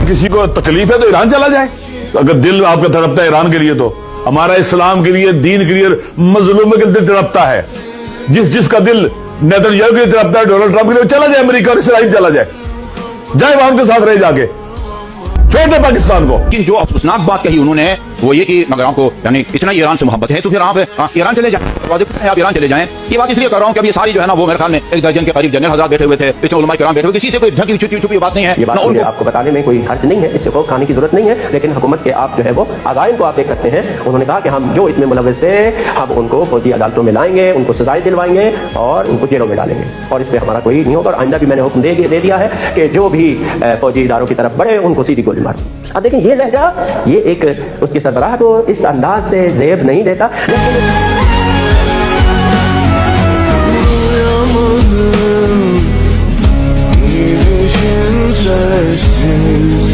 किसी को तकलीफ है तो ईरान चला जाए। अगर दिल आपका तड़पता है ईरान के लिए, तो हमारा इस्लाम के लिए, दीन के लिए, मजलूम के दिल तड़पता है। जिसका दिल नेतन्याहू के लिए तड़पता है, डोनाल्ड ट्रंप के लिए, चला जाए अमेरिका और इसराइल चला जाए वहां उनके साथ रहे जाके, छोड़ दे पाकिस्तान को। लेकिन जो अफसोसनाक बात कही उन्होंने वो ये कि अगर आपको यानी इतना ईरान से मोहब्बत है तो फिर आप ईरान चले जाएं, आप ईरान चले जाएं। ये बात इसलिए कर रहा हूँ कि अभी सारी जो है ना वो मेरे ख्याल में 1 दर्जन के करीब जनरल हज़रात बैठे हुए थे, पीछे उलमा किराम बैठे हुए, किसी से कोई ढकी छुपी बात नहीं है। ये बात मुझे आपको बताने में कोई हर्ज नहीं है, इससे को खाने की जरूरत नहीं है, लेकिन हुकूमत के आप जो है वो आज़ाइन को आप देख सकते हैं। उन्होंने कहा कि हम जो इसमें मुलव्वस थे हम उनको फौजी अदालतों में लाएंगे, उनको सजाएं दिलवाएंगे और उनको जेलों में डालेंगे, और इस पर हमारा कोई नहीं होगा। और आइंदा भी मैंने हुक्म दे दिया है कि जो भी फौजी इदारों की तरफ बढ़े उनको सीधी गोली मारो। अब देखें ये लहजा, ये एक उसके सरबराह को इस अंदाज से ज़ेब नहीं देता, Interesting.